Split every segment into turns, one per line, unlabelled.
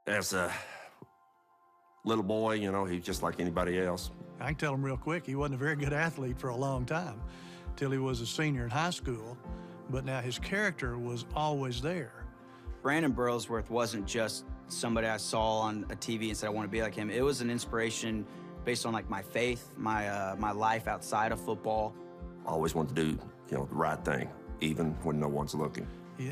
As a little boy, you know, he's just like anybody else.
I can tell him real quick, he wasn't a very good athlete for a long time, till he was a senior in high school, but now his character was always there.
Brandon Burlsworth wasn't just somebody I saw on a TV and said I want to be like him. It was an inspiration based on like my faith, my life outside of football.
I always wanted to do, you know, the right thing, even when no one's looking.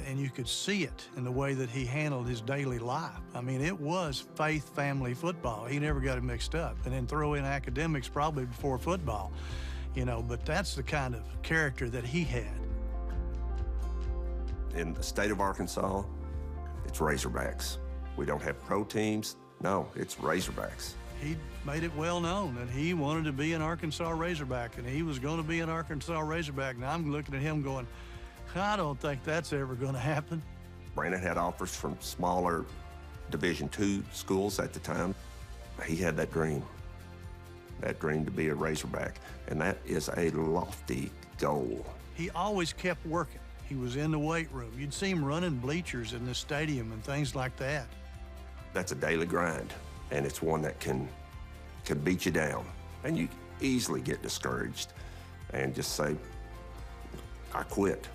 And you could see it in the way that he handled his daily life. I mean, it was faith, family, football. He never got it mixed up. And then throw in academics probably before football, you know, but that's the kind of character that he had.
In the state of Arkansas, it's Razorbacks. We don't have pro teams. No, it's Razorbacks.
He made it well known that he wanted to be an Arkansas Razorback, and he was going to be an Arkansas Razorback. And I'm looking at him going, I don't think that's ever going to happen.
Brandon had offers from smaller Division II schools at the time. He had that dream to be a Razorback, and that is a lofty goal.
He always kept working. He was in the weight room. You'd see him running bleachers in the stadium and things like that.
That's a daily grind, and it's one that can beat you down, and you easily get discouraged and just say, I quit.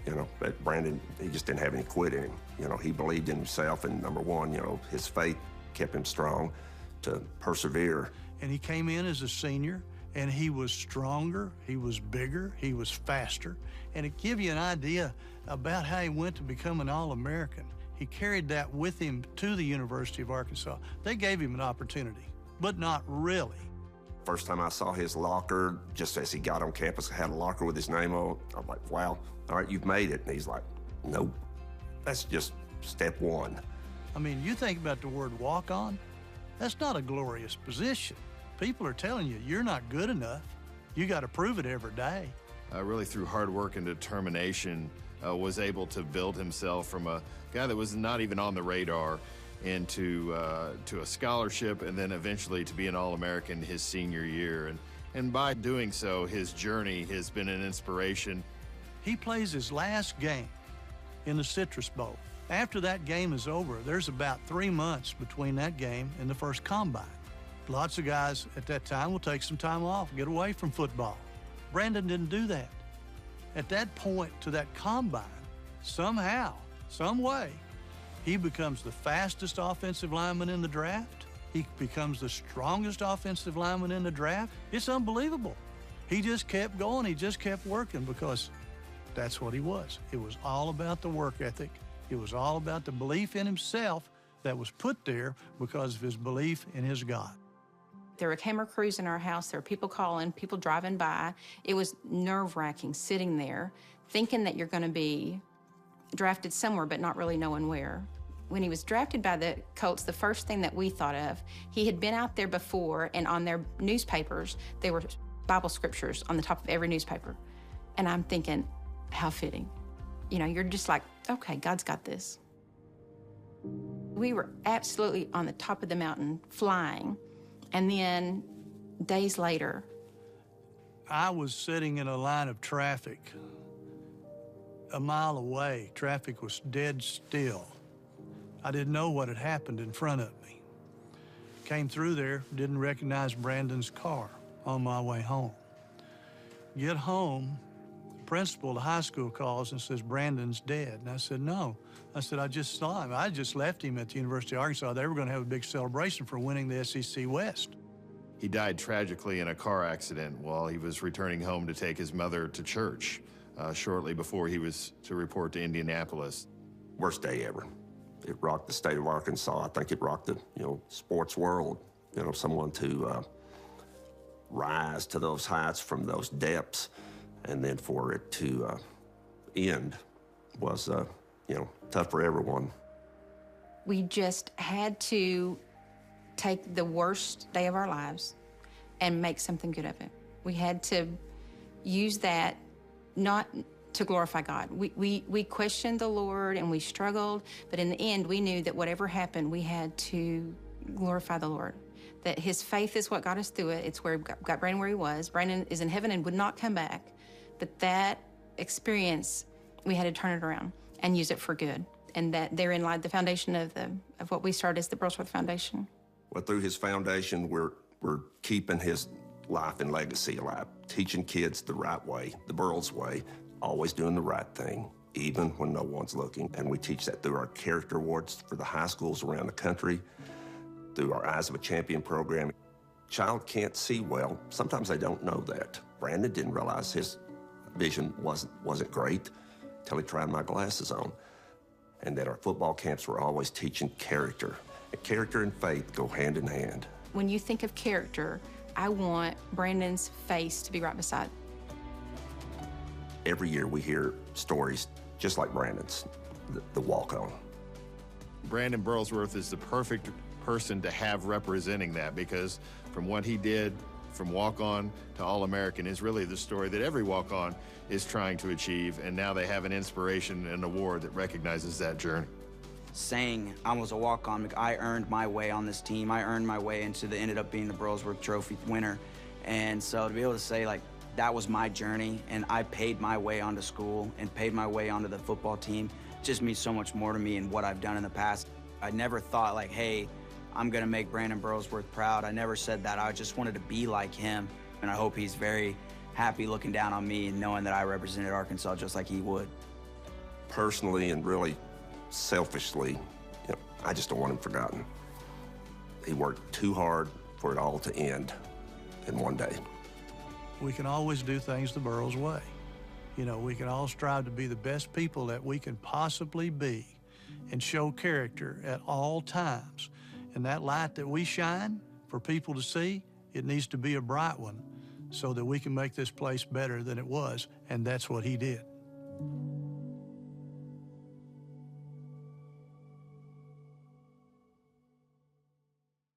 You know, but Brandon, he just didn't have any quit in him. You know, he believed in himself, and number one, you know, his faith kept him strong to persevere.
And he came in as a senior, and he was stronger, he was bigger, he was faster. And it gives you an idea about how he went to become an All-American. He carried that with him to the University of Arkansas. They gave him an opportunity, but not really.
First time I saw his locker, just as he got on campus, had a locker with his name on it. I'm like, wow, all right, you've made it. And he's like, nope, that's just step one.
I mean, you think about the word walk-on, that's not a glorious position. People are telling you, you're not good enough. You got to prove it every day.
Really through hard work and determination, was able to build himself from a guy that was not even on the radar into to a scholarship, and then eventually to be an All-American his senior year. And by doing so, his journey has been an inspiration.
He plays his last game in the Citrus Bowl. After that game is over, there's about 3 months between that game and the first combine. Lots of guys at that time will take some time off, get away from football. Brandon didn't do that. At that point to that combine, somehow, some way, he becomes the fastest offensive lineman in the draft. He becomes the strongest offensive lineman in the draft. It's unbelievable. He just kept going. He just kept working because that's what he was. It was all about the work ethic. It was all about the belief in himself that was put there because of his belief in his God.
There were camera crews in our house. There were people calling, people driving by. It was nerve-wracking sitting there thinking that you're going to be drafted somewhere but not really knowing where. When he was drafted by the Colts, the first thing that we thought of, he had been out there before, and on their newspapers, there were Bible scriptures on the top of every newspaper. And I'm thinking, how fitting. You know, you're just like, okay, God's got this. We were absolutely on the top of the mountain flying. And then days later,
I was sitting in a line of traffic a mile away. Traffic was dead still. I didn't know what had happened in front of me. Came through there, didn't recognize Brandon's car on my way home. Get home, the principal of the high school calls and says, Brandon's dead. And I said, no. I said, I just saw him. I just left him at the University of Arkansas. They were going to have a big celebration for winning the SEC West.
He died tragically in a car accident while he was returning home to take his mother to church shortly before he was to report to Indianapolis.
Worst day ever. It rocked the state of Arkansas. I think it rocked the, sports world. Someone to rise to those heights from those depths, and then for it to end was, tough for everyone.
We just had to take the worst day of our lives and make something good of it. We had to use that not to glorify God. We questioned the Lord and we struggled, but in the end, we knew that whatever happened, we had to glorify the Lord. That his faith is what got us through it. It's where got Brandon where he was. Brandon is in heaven and would not come back. But that experience, we had to turn it around and use it for good. And that therein lied the foundation of what we started as the Burlsworth Foundation.
Well, through his foundation, we're keeping his life and legacy alive, teaching kids the right way, the Burls way, always doing the right thing, even when no one's looking. And we teach that through our character awards for the high schools around the country, through our Eyes of a Champion program. Child can't see well. Sometimes they don't know that. Brandon didn't realize his vision wasn't great until he tried my glasses on. And that our football camps were always teaching character. And character and faith go hand in hand.
When you think of character, I want Brandon's face to be right beside.
Every year we hear stories just like Brandon's, the walk-on.
Brandon Burlsworth is the perfect person to have representing that, because from what he did from walk-on to All-American is really the story that every walk-on is trying to achieve, and now they have an inspiration, an award that recognizes that journey.
Saying I was a walk-on, I earned my way on this team. I earned my way ended up being the Burlsworth Trophy winner. And so to be able to say, like, that was my journey, and I paid my way onto school and paid my way onto the football team, just means so much more to me and what I've done in the past. I never thought, like, hey, I'm gonna make Brandon Burlsworth proud. I never said that. I just wanted to be like him, and I hope he's very happy looking down on me and knowing that I represented Arkansas just like he would.
Personally and really selfishly, I just don't want him forgotten. He worked too hard for it all to end in one day.
We can always do things the Burls way. We can all strive to be the best people that we can possibly be and show character at all times. And that light that we shine for people to see, it needs to be a bright one so that we can make this place better than it was, and that's what he did.